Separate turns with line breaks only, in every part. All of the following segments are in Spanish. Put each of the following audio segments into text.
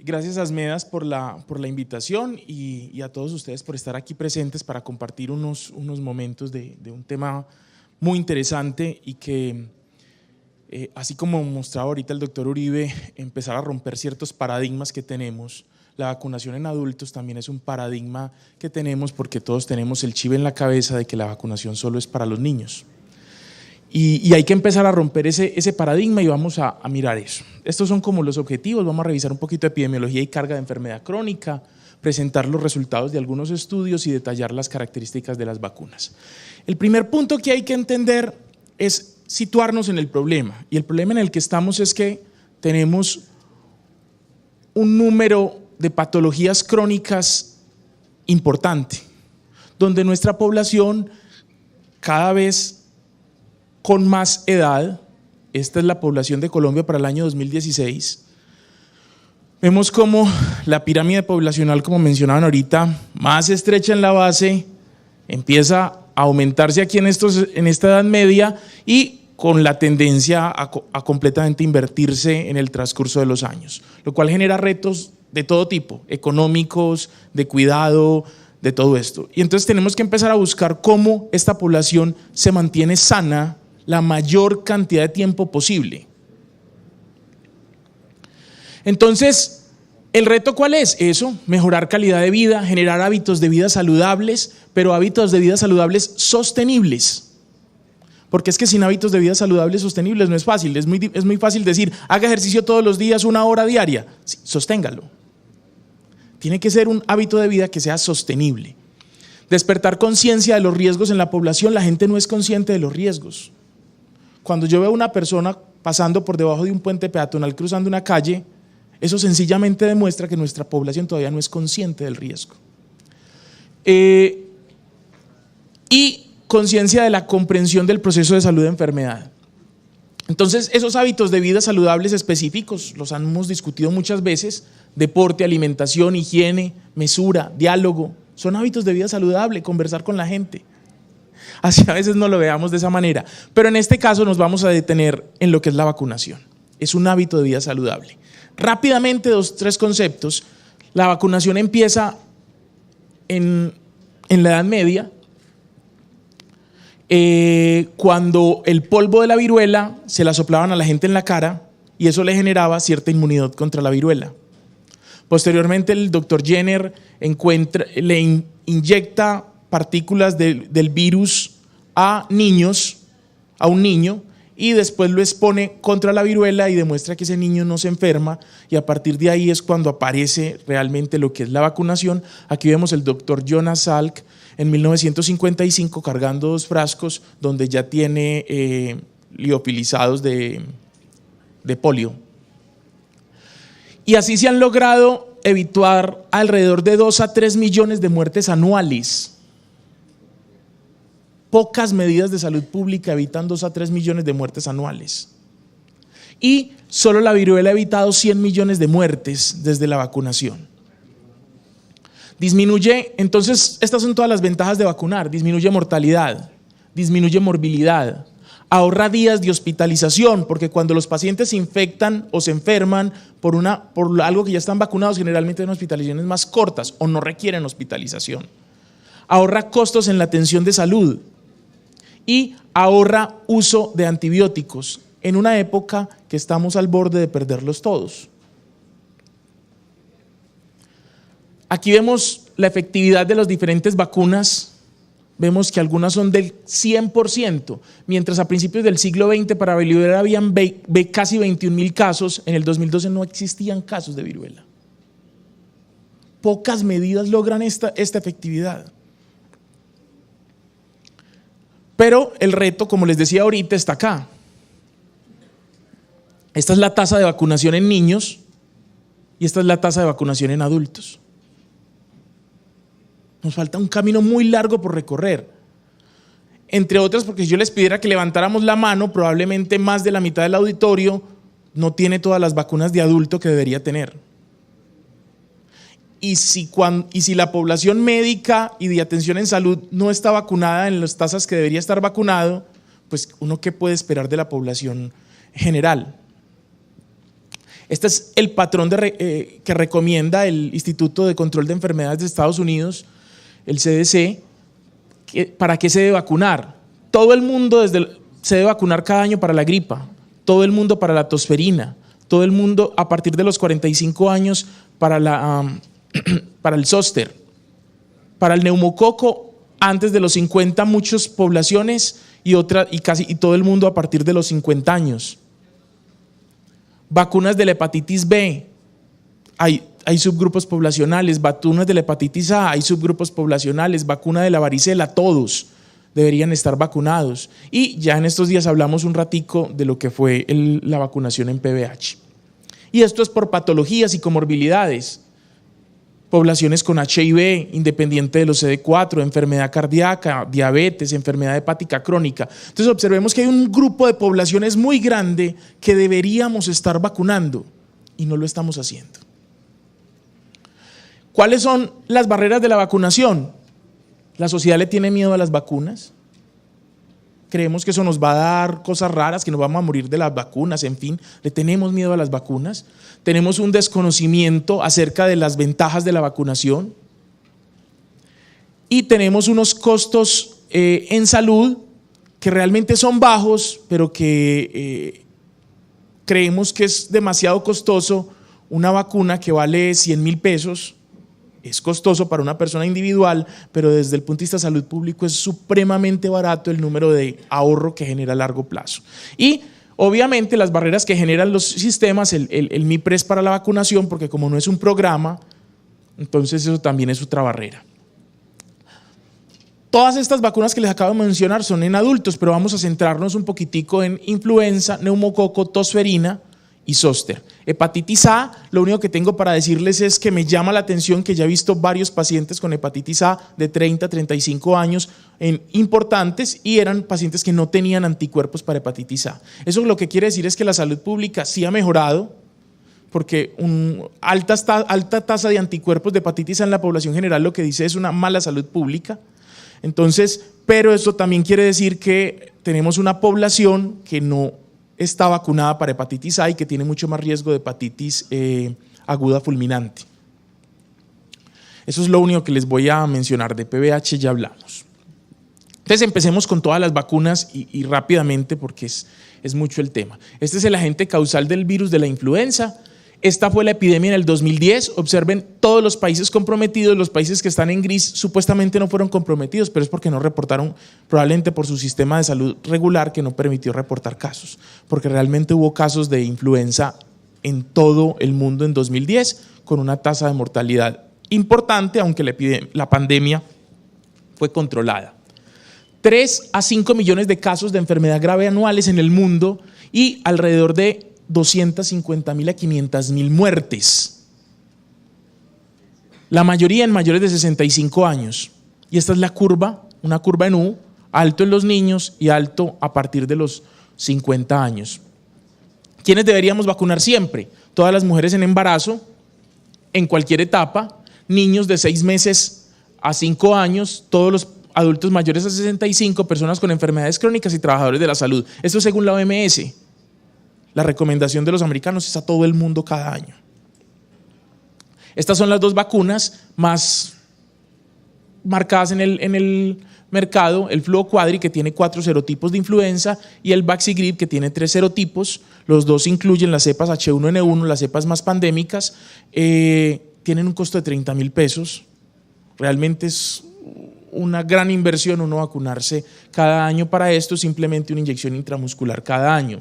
Gracias a Asmedas por la invitación y a todos ustedes por estar aquí presentes para compartir unos momentos de un tema muy interesante y que, así como mostraba ahorita el doctor Uribe, empezar a romper ciertos paradigmas que tenemos. La vacunación en adultos también es un paradigma que tenemos porque todos tenemos el chip en la cabeza de que la vacunación solo es para los niños. Y hay que empezar a romper ese paradigma y vamos a mirar eso. Estos son como los objetivos. Vamos a revisar un poquito de epidemiología y carga de enfermedad crónica, presentar los resultados de algunos estudios y detallar las características de las vacunas. El primer punto que hay que entender es situarnos en el problema. Y el problema en el que estamos es que tenemos un número de patologías crónicas importante, donde nuestra población cada vez con más edad, esta es la población de Colombia para el año 2016, vemos como la pirámide poblacional, como mencionaban ahorita, más estrecha en la base, empieza a aumentarse aquí en esta edad media y con la tendencia a completamente invertirse en el transcurso de los años, lo cual genera retos de todo tipo, económicos, de cuidado, de todo esto. Y entonces tenemos que empezar a buscar cómo esta población se mantiene sana la mayor cantidad de tiempo posible. Entonces, ¿el reto cuál es? Eso, mejorar calidad de vida, generar hábitos de vida saludables, pero hábitos de vida saludables sostenibles. Porque es que sin hábitos de vida saludables sostenibles no es fácil, es muy fácil decir, haga ejercicio todos los días, 1 hora diaria, sí, sosténgalo. Tiene que ser un hábito de vida que sea sostenible. Despertar conciencia de los riesgos en la población, la gente no es consciente de los riesgos. Cuando yo veo a una persona pasando por debajo de un puente peatonal cruzando una calle, eso sencillamente demuestra que nuestra población todavía no es consciente del riesgo. Y conciencia de la comprensión del proceso de salud de enfermedad. Entonces, esos hábitos de vida saludables específicos los hemos discutido muchas veces: deporte, alimentación, higiene, mesura, diálogo. Son hábitos de vida saludable, conversar con la gente. Así a veces no lo veamos de esa manera, pero en este caso nos vamos a detener en lo que es la vacunación. Es un hábito de vida saludable. Rápidamente, 3 conceptos. La vacunación empieza en la Edad Media, cuando el polvo de la viruela se la soplaban a la gente en la cara y eso le generaba cierta inmunidad contra la viruela. Posteriormente el doctor Jenner le inyecta partículas del virus a un niño, y después lo expone contra la viruela y demuestra que ese niño no se enferma, y a partir de ahí es cuando aparece realmente lo que es la vacunación. Aquí vemos el doctor Jonas Salk en 1955 cargando 2 frascos donde ya tiene liofilizados de polio. Y así se han logrado evitar alrededor de 2 a 3 millones de muertes anuales. Pocas medidas de salud pública evitan 2 a 3 millones de muertes anuales. Y solo la viruela ha evitado 100 millones de muertes desde la vacunación. Disminuye, entonces, estas son todas las ventajas de vacunar: disminuye mortalidad, disminuye morbilidad, ahorra días de hospitalización, porque cuando los pacientes se infectan o se enferman por algo que ya están vacunados, generalmente son hospitalizaciones más cortas o no requieren hospitalización. Ahorra costos en la atención de salud y ahorra uso de antibióticos en una época que estamos al borde de perderlos todos. Aquí vemos la efectividad de las diferentes vacunas. Vemos que algunas son del 100%, mientras a principios del siglo XX para viruela habían casi 21.000 casos, en el 2012 no existían casos de viruela. Pocas medidas logran esta efectividad. Pero el reto, como les decía ahorita, está acá. Esta es la tasa de vacunación en niños y esta es la tasa de vacunación en adultos. Nos falta un camino muy largo por recorrer. Entre otras, porque si yo les pidiera que levantáramos la mano, probablemente más de la mitad del auditorio no tiene todas las vacunas de adulto que debería tener. Y si la población médica y de atención en salud no está vacunada en las tasas que debería estar vacunado, pues uno ¿qué puede esperar de la población general? Este es el patrón que recomienda el Instituto de Control de Enfermedades de Estados Unidos, el CDC, para qué se debe vacunar. Todo el mundo se debe vacunar cada año para la gripa, todo el mundo para la tosferina, todo el mundo a partir de los 45 años para el zóster, para el neumococo antes de los 50 muchas poblaciones y casi todo el mundo a partir de los 50 años. Vacunas de la hepatitis B, hay subgrupos poblacionales, vacunas de la hepatitis A, hay subgrupos poblacionales, vacuna de la varicela, todos deberían estar vacunados. Y ya en estos días hablamos un ratico de lo que fue la vacunación en PVH. Y esto es por patologías y comorbilidades. Poblaciones con HIV, independiente de los CD4, enfermedad cardíaca, diabetes, enfermedad hepática crónica. Entonces observemos que hay un grupo de poblaciones muy grande que deberíamos estar vacunando y no lo estamos haciendo. ¿Cuáles son las barreras de la vacunación? La sociedad le tiene miedo a las vacunas. Creemos que eso nos va a dar cosas raras, que nos vamos a morir de las vacunas, en fin, le tenemos miedo a las vacunas. Tenemos un desconocimiento acerca de las ventajas de la vacunación y tenemos unos costos en salud que realmente son bajos, pero que creemos que es demasiado costoso. Una vacuna que vale 100.000 pesos es costoso para una persona individual, pero desde el punto de vista de salud público es supremamente barato el número de ahorro que genera a largo plazo. Y obviamente las barreras que generan los sistemas, el MIPRES para la vacunación, porque como no es un programa, entonces eso también es otra barrera. Todas estas vacunas que les acabo de mencionar son en adultos, pero vamos a centrarnos un poquitico en influenza, neumococo, tosferina y zóster. Hepatitis A, lo único que tengo para decirles es que me llama la atención que ya he visto varios pacientes con hepatitis A de 30 a 35 años importantes y eran pacientes que no tenían anticuerpos para hepatitis A. Eso lo que quiere decir es que la salud pública sí ha mejorado, porque alta tasa de anticuerpos de hepatitis A en la población general lo que dice es una mala salud pública. Entonces, pero esto también quiere decir que tenemos una población que no está vacunada para hepatitis A y que tiene mucho más riesgo de hepatitis aguda fulminante. Eso es lo único que les voy a mencionar. De PVH ya hablamos. Entonces empecemos con todas las vacunas y rápidamente porque es mucho el tema. Este es el agente causal del virus de la influenza. Esta fue la epidemia en el 2010. Observen todos los países comprometidos, los países que están en gris supuestamente no fueron comprometidos, pero es porque no reportaron, probablemente por su sistema de salud regular que no permitió reportar casos, porque realmente hubo casos de influenza en todo el mundo en 2010 con una tasa de mortalidad importante, aunque la pandemia fue controlada. 3 a 5 millones de casos de enfermedad grave anuales en el mundo y alrededor de 250.000 a 500.000 muertes, la mayoría en mayores de 65 años. Y esta es la curva, una curva en U, alto en los niños y alto a partir de los 50 años. ¿Quiénes deberíamos vacunar siempre? Todas las mujeres en embarazo, en cualquier etapa, niños de 6 meses a 5 años, todos los adultos mayores a 65, personas con enfermedades crónicas y trabajadores de la salud. Esto según la OMS. La recomendación de los americanos es a todo el mundo cada año. Estas son las dos vacunas más marcadas en el mercado, el Fluoquadri, que tiene 4 serotipos de influenza, y el Vaxigrip, que tiene 3 serotipos. Los dos incluyen las cepas H1N1, las cepas más pandémicas. Tienen un costo de 30.000 pesos. Realmente es una gran inversión uno vacunarse cada año para esto, simplemente una inyección intramuscular cada año.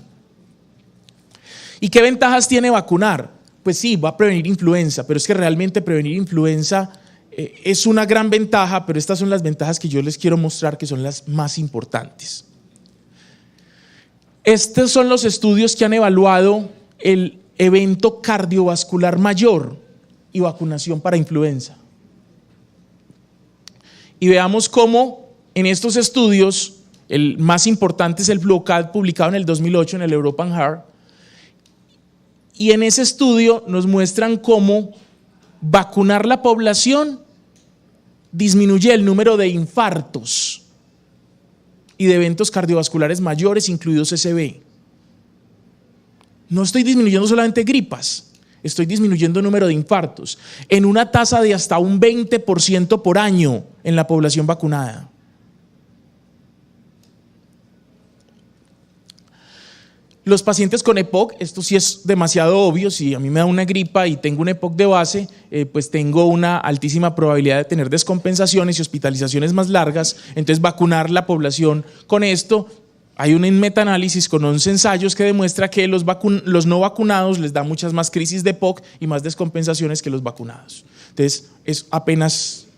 ¿Y qué ventajas tiene vacunar? Pues sí, va a prevenir influenza, pero es que realmente prevenir influenza es una gran ventaja, pero estas son las ventajas que yo les quiero mostrar que son las más importantes. Estos son los estudios que han evaluado el evento cardiovascular mayor y vacunación para influenza. Y veamos cómo en estos estudios, el más importante es el Fluocat, publicado en el 2008 en el European Heart. Y en ese estudio nos muestran cómo vacunar la población disminuye el número de infartos y de eventos cardiovasculares mayores, incluidos SB. No estoy disminuyendo solamente gripas, estoy disminuyendo el número de infartos en una tasa de hasta un 20% por año en la población vacunada. Los pacientes con EPOC, esto sí es demasiado obvio, si a mí me da una gripa y tengo un EPOC de base, pues tengo una altísima probabilidad de tener descompensaciones y hospitalizaciones más largas, entonces vacunar la población con esto. Hay un metaanálisis con 11 ensayos que demuestra que los no vacunados les da muchas más crisis de EPOC y más descompensaciones que los vacunados. Entonces es apenas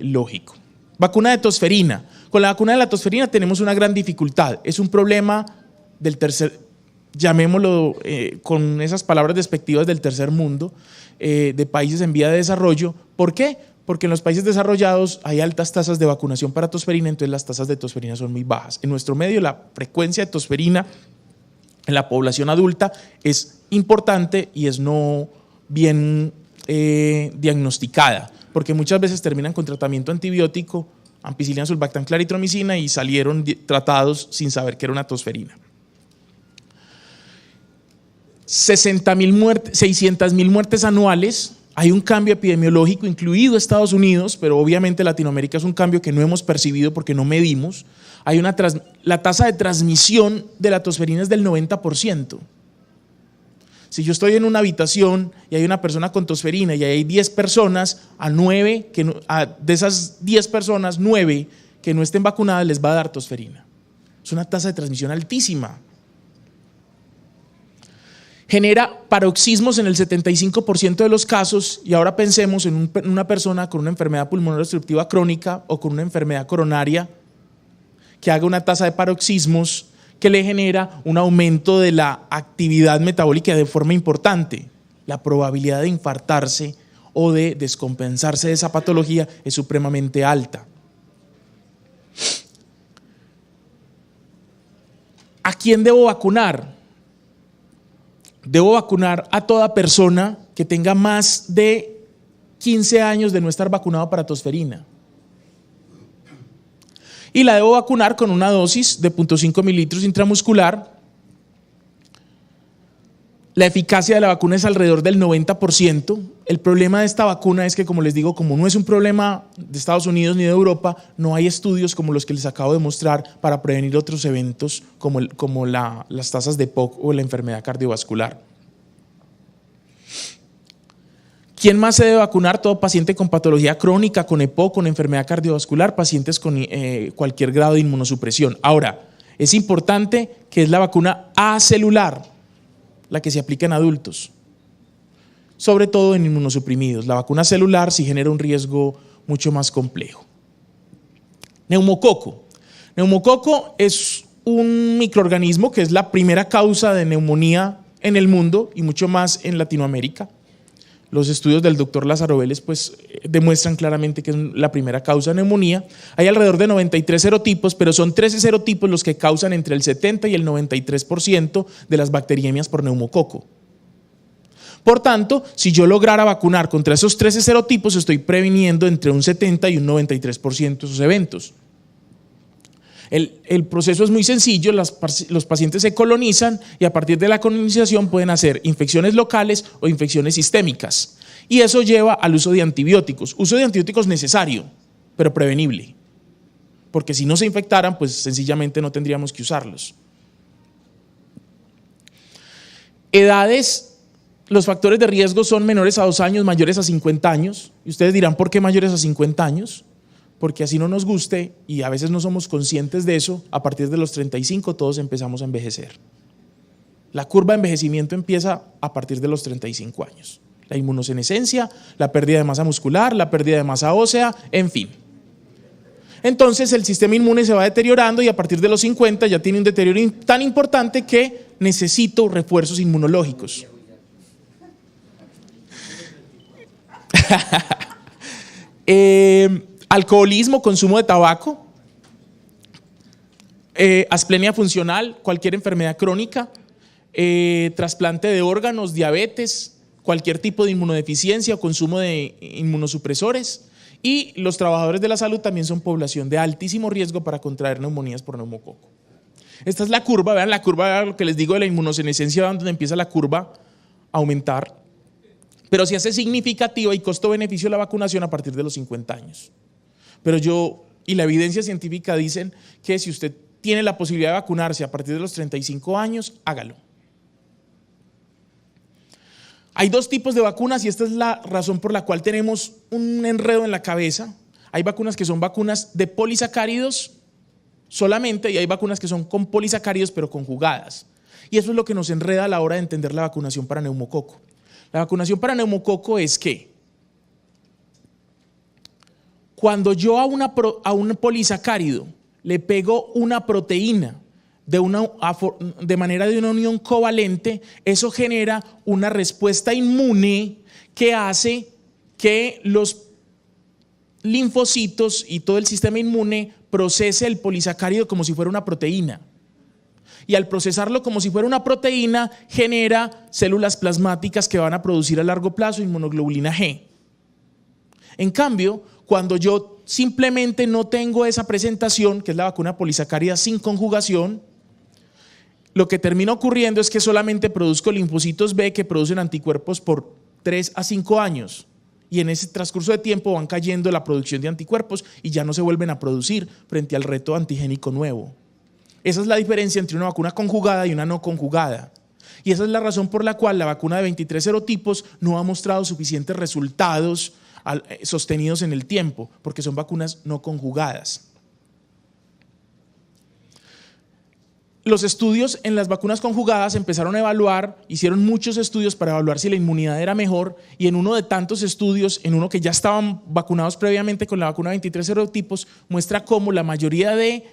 lógico. Vacuna de tosferina. Con la vacuna de la tosferina tenemos una gran dificultad, es un problema del tercer, llamémoslo con esas palabras despectivas, del tercer mundo, de países en vía de desarrollo. ¿Por qué? Porque en los países desarrollados hay altas tasas de vacunación para tosferina, entonces las tasas de tosferina son muy bajas. En nuestro medio la frecuencia de tosferina en la población adulta es importante y es no bien diagnosticada, porque muchas veces terminan con tratamiento antibiótico, ampicilina, sulbactam, claritromicina, y salieron tratados sin saber que era una tosferina. 600.000 muertes anuales. Hay un cambio epidemiológico, incluido Estados Unidos, pero obviamente Latinoamérica es un cambio que no hemos percibido porque no medimos. La tasa de transmisión de la tosferina es del 90%. Si yo estoy en una habitación y hay una persona con tosferina y hay 10 personas, de esas 10 personas, 9 que no estén vacunadas les va a dar tosferina. Es una tasa de transmisión altísima. Genera paroxismos en el 75% de los casos, y ahora pensemos en una persona con una enfermedad pulmonar obstructiva crónica o con una enfermedad coronaria que haga una tasa de paroxismos que le genera un aumento de la actividad metabólica de forma importante. La probabilidad de infartarse o de descompensarse de esa patología es supremamente alta. ¿A quién debo vacunar? Debo vacunar a toda persona que tenga más de 15 años de no estar vacunado para tosferina. Y la debo vacunar con una dosis de 0.5 mililitros intramuscular. La eficacia de la vacuna es alrededor del 90%. El problema de esta vacuna es que, como les digo, como no es un problema de Estados Unidos ni de Europa, no hay estudios como los que les acabo de mostrar para prevenir otros eventos como las tasas de EPOC o la enfermedad cardiovascular. ¿Quién más se debe vacunar? Todo paciente con patología crónica, con EPOC, con enfermedad cardiovascular, pacientes con cualquier grado de inmunosupresión. Ahora, es importante que es la vacuna acelular, la que se aplica en adultos, sobre todo en inmunosuprimidos. La vacuna celular sí genera un riesgo mucho más complejo. Neumococo. Neumococo es un microorganismo que es la primera causa de neumonía en el mundo y mucho más en Latinoamérica. Los estudios del doctor Lázaro Vélez demuestran claramente que es la primera causa de neumonía. Hay alrededor de 93 serotipos, pero son 13 serotipos los que causan entre el 70 y el 93% de las bacteriemias por neumococo. Por tanto, si yo lograra vacunar contra esos 13 serotipos, estoy previniendo entre un 70 y un 93% de esos eventos. El proceso es muy sencillo, los pacientes se colonizan y a partir de la colonización pueden hacer infecciones locales o infecciones sistémicas. Y eso lleva al uso de antibióticos. Uso de antibióticos necesario, pero prevenible. Porque si no se infectaran, pues sencillamente no tendríamos que usarlos. Edades, los factores de riesgo son menores a 2 años, mayores a 50 años. Y ustedes dirán, ¿por qué mayores a 50 años? Porque así no nos guste y a veces no somos conscientes de eso, a partir de los 35 todos empezamos a envejecer. La curva de envejecimiento empieza a partir de los 35 años. La inmunosenescencia, la pérdida de masa muscular, la pérdida de masa ósea, en fin. Entonces el sistema inmune se va deteriorando y a partir de los 50 ya tiene un deterioro tan importante que necesito refuerzos inmunológicos. Alcoholismo, consumo de tabaco, asplenia funcional, cualquier enfermedad crónica, trasplante de órganos, diabetes, cualquier tipo de inmunodeficiencia o consumo de inmunosupresores. Y los trabajadores de la salud también son población de altísimo riesgo para contraer neumonías por neumococo. Esta es la curva, vean la curva, lo que les digo de la inmunosenescencia, donde empieza la curva a aumentar. Pero se hace significativa y costo-beneficio de la vacunación a partir de los 50 años. Pero y la evidencia científica dicen que si usted tiene la posibilidad de vacunarse a partir de los 35 años, hágalo. Hay dos tipos de vacunas y esta es la razón por la cual tenemos un enredo en la cabeza. Hay vacunas que son vacunas de polisacáridos solamente y hay vacunas que son con polisacáridos pero conjugadas. Y eso es lo que nos enreda a la hora de entender la vacunación para neumococo. La vacunación para neumococo es que cuando yo a un polisacárido le pego una proteína de manera de una unión covalente, eso genera una respuesta inmune que hace que los linfocitos y todo el sistema inmune procese el polisacárido como si fuera una proteína. Y al procesarlo como si fuera una proteína, genera células plasmáticas que van a producir a largo plazo inmunoglobulina G. En cambio, cuando yo simplemente no tengo esa presentación, que es la vacuna polisacárida sin conjugación, lo que termina ocurriendo es que solamente produzco linfocitos B que producen anticuerpos por 3 a 5 años. Y en ese transcurso de tiempo van cayendo la producción de anticuerpos y ya no se vuelven a producir frente al reto antigénico nuevo. Esa es la diferencia entre una vacuna conjugada y una no conjugada. Y esa es la razón por la cual la vacuna de 23 serotipos no ha mostrado suficientes resultados sostenidos en el tiempo, porque son vacunas no conjugadas. Los estudios en las vacunas conjugadas empezaron a evaluar, hicieron muchos estudios para evaluar si la inmunidad era mejor y en uno de tantos estudios, en uno que ya estaban vacunados previamente con la vacuna de 23 serotipos, muestra cómo la mayoría de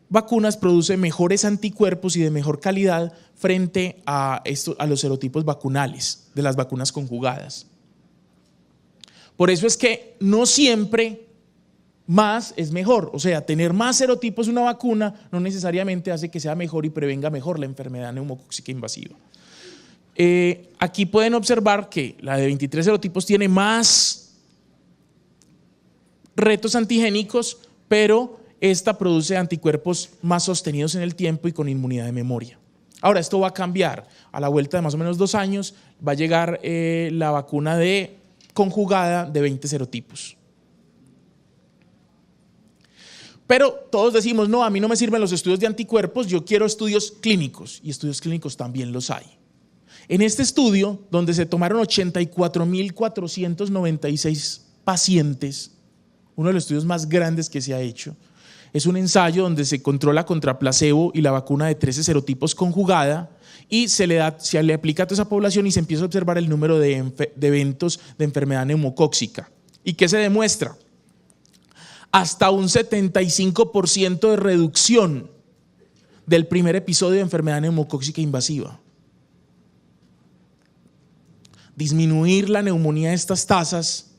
vacunas produce mejores anticuerpos y de mejor calidad frente a los serotipos vacunales de las vacunas conjugadas. Por eso es que no siempre más es mejor, o sea, tener más serotipos de una vacuna no necesariamente hace que sea mejor y prevenga mejor la enfermedad neumocóxica invasiva. Aquí pueden observar que la de 23 serotipos tiene más retos antigénicos, pero esta produce anticuerpos más sostenidos en el tiempo y con inmunidad de memoria. Ahora, esto va a cambiar. A la vuelta de más o menos 2 años va a llegar la vacuna conjugada de 20 serotipos. Pero todos decimos, no, a mí no me sirven los estudios de anticuerpos, yo quiero estudios clínicos, y estudios clínicos también los hay. En este estudio, donde se tomaron 84.496 pacientes, uno de los estudios más grandes que se ha hecho, es un ensayo donde se controla contra placebo y la vacuna de 13 serotipos conjugada, y se le aplica a toda esa población y se empieza a observar el número de eventos de enfermedad neumocóxica. ¿Y qué se demuestra? Hasta un 75% de reducción del primer episodio de enfermedad neumocóxica invasiva. Disminuir la neumonía de estas tasas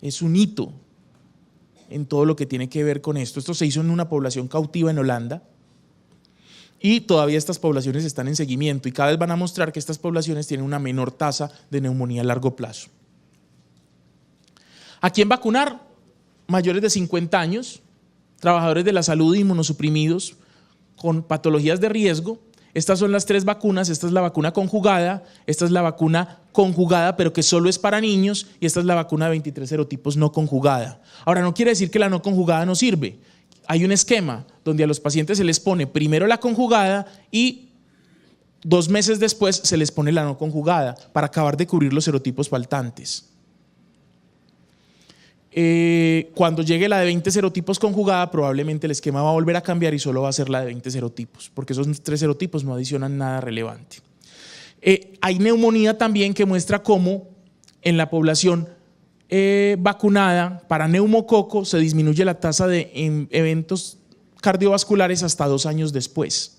es un hito en todo lo que tiene que ver con esto. Esto se hizo en una población cautiva en Holanda y todavía estas poblaciones están en seguimiento y cada vez van a mostrar que estas poblaciones tienen una menor tasa de neumonía a largo plazo. ¿A quién vacunar? Mayores de 50 años, trabajadores de la salud inmunosuprimidos con patologías de riesgo. Estas son las 3 vacunas, esta es la vacuna conjugada, esta es la vacuna conjugada pero que solo es para niños y esta es la vacuna de 23 serotipos no conjugada. Ahora, no quiere decir que la no conjugada no sirve. Hay un esquema donde a los pacientes se les pone primero la conjugada y 2 meses después se les pone la no conjugada para acabar de cubrir los serotipos faltantes. Cuando llegue la de 20 serotipos conjugada, probablemente el esquema va a volver a cambiar y solo va a ser la de 20 serotipos, porque esos 3 serotipos no adicionan nada relevante. Hay neumonía también que muestra cómo en la población vacunada para neumococo se disminuye la tasa de eventos cardiovasculares hasta 2 años después.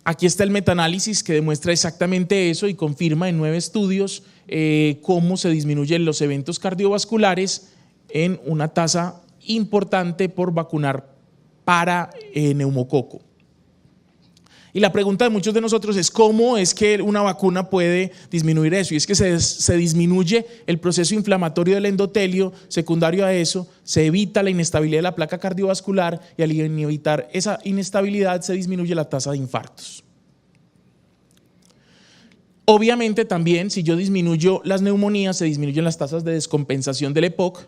Aquí está el metaanálisis que demuestra exactamente eso y confirma en 9 estudios cómo se disminuyen los eventos cardiovasculares en una tasa importante por vacunar para neumococo. Y la pregunta de muchos de nosotros es ¿cómo es que una vacuna puede disminuir eso? Y es que se disminuye el proceso inflamatorio del endotelio, secundario a eso, se evita la inestabilidad de la placa cardiovascular y al evitar esa inestabilidad se disminuye la tasa de infartos. Obviamente también si yo disminuyo las neumonías, se disminuyen las tasas de descompensación del EPOC.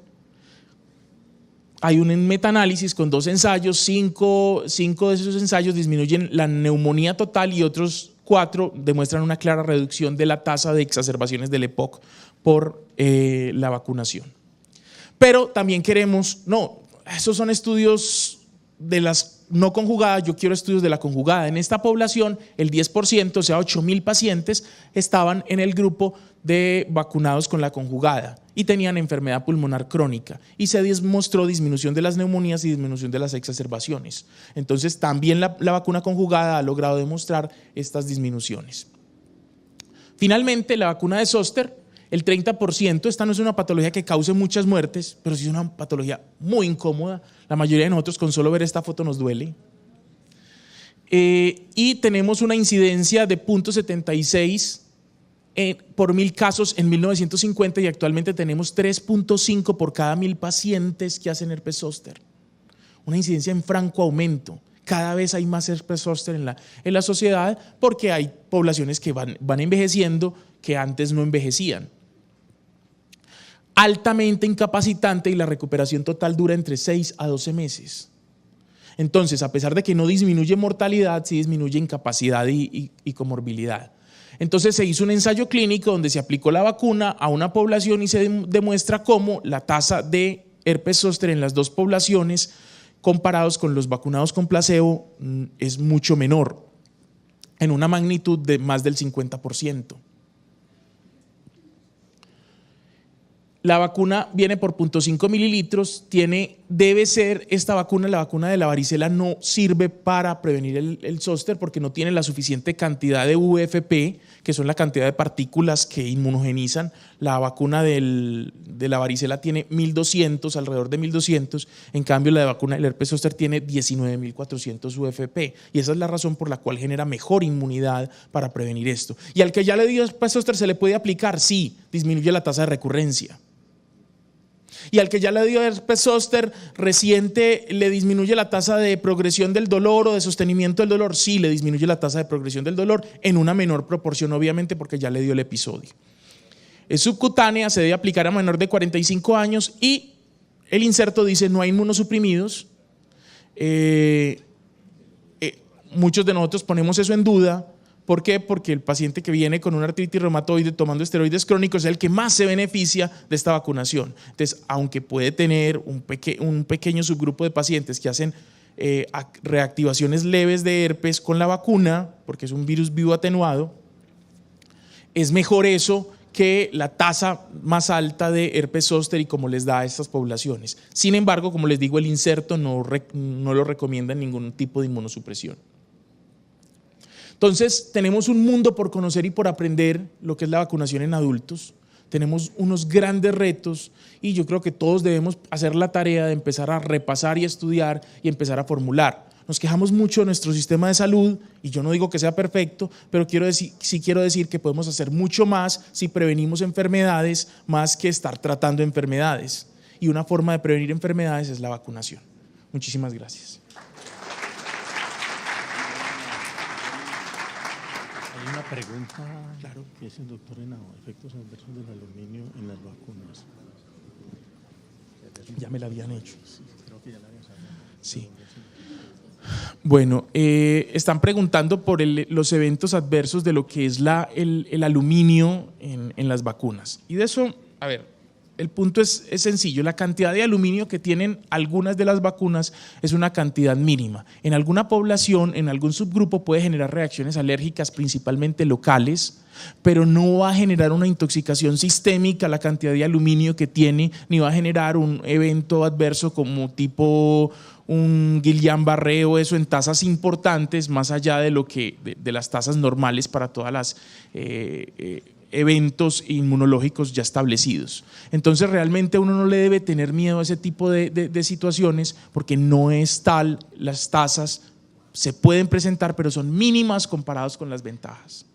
Hay un metaanálisis con 2 ensayos, 5 de esos ensayos disminuyen la neumonía total y otros 4 demuestran una clara reducción de la tasa de exacerbaciones del EPOC por la vacunación. Pero también queremos, esos son estudios de las no conjugadas, yo quiero estudios de la conjugada. En esta población, el 10%, o sea 8.000 pacientes, estaban en el grupo de vacunados con la conjugada y tenían enfermedad pulmonar crónica y se demostró disminución de las neumonías y disminución de las exacerbaciones. Entonces también la vacuna conjugada ha logrado demostrar estas disminuciones. Finalmente, la vacuna de Zoster, el 30%, esta no es una patología que cause muchas muertes, pero sí es una patología muy incómoda. La mayoría de nosotros con solo ver esta foto nos duele. Y tenemos una incidencia de 0.76 por 1.000 casos en 1950 y actualmente tenemos 3.5 por cada 1.000 pacientes que hacen herpes zóster. Una incidencia en franco aumento. Cada vez hay más herpes zóster en la sociedad porque hay poblaciones que van envejeciendo que antes no envejecían. Altamente incapacitante y la recuperación total dura entre 6 a 12 meses. Entonces, a pesar de que no disminuye mortalidad, sí disminuye incapacidad y comorbilidad. Entonces se hizo un ensayo clínico donde se aplicó la vacuna a una población y se demuestra cómo la tasa de herpes zóster en las dos poblaciones comparados con los vacunados con placebo es mucho menor, en una magnitud de más del 50%. La vacuna viene por 0.5 mililitros, debe ser esta vacuna, la vacuna de la varicela no sirve para prevenir el zóster porque no tiene la suficiente cantidad de VFP, que son la cantidad de partículas que inmunogenizan. La vacuna de la varicela tiene 1.200, alrededor de 1.200, en cambio la de vacuna del herpes zóster tiene 19.400 VFP y esa es la razón por la cual genera mejor inmunidad para prevenir esto. Y al que ya le dio herpes zóster se le puede aplicar, sí, disminuye la tasa de recurrencia. Y al que ya le dio herpes zóster reciente le disminuye la tasa de progresión del dolor o de sostenimiento del dolor, sí, le disminuye la tasa de progresión del dolor en una menor proporción obviamente porque ya le dio el episodio. Es subcutánea, se debe aplicar a menor de 45 años y el inserto dice no hay inmunosuprimidos. Muchos de nosotros ponemos eso en duda. ¿Por qué? Porque el paciente que viene con una artritis reumatoide tomando esteroides crónicos es el que más se beneficia de esta vacunación. Entonces, aunque puede tener un pequeño subgrupo de pacientes que hacen reactivaciones leves de herpes con la vacuna, porque es un virus vivo atenuado, es mejor eso que la tasa más alta de herpes zóster y como les da a estas poblaciones. Sin embargo, como les digo, el inserto no lo recomienda ningún tipo de inmunosupresión. Entonces, tenemos un mundo por conocer y por aprender lo que es la vacunación en adultos. Tenemos unos grandes retos y yo creo que todos debemos hacer la tarea de empezar a repasar y estudiar y empezar a formular. Nos quejamos mucho de nuestro sistema de salud y yo no digo que sea perfecto, pero sí quiero decir que podemos hacer mucho más si prevenimos enfermedades más que estar tratando enfermedades. Y una forma de prevenir enfermedades es la vacunación. Muchísimas gracias.
Una pregunta, claro, que es el doctor Henao, efectos adversos del aluminio en las vacunas.
Ya me la habían hecho.
Sí, creo que ya la habían sabido.
Sí. Bueno, están preguntando por los eventos adversos de lo que es el aluminio en las vacunas. Y de eso, a ver, el punto es sencillo. La cantidad de aluminio que tienen algunas de las vacunas es una cantidad mínima. En alguna población, en algún subgrupo puede generar reacciones alérgicas principalmente locales, pero no va a generar una intoxicación sistémica la cantidad de aluminio que tiene, ni va a generar un evento adverso como tipo un Guillain-Barré o eso en tasas importantes, más allá de de las tasas normales para todas las eventos inmunológicos ya establecidos. Entonces realmente uno no le debe tener miedo a ese tipo de situaciones porque no es tal las tasas se pueden presentar, pero son mínimas comparados con las ventajas.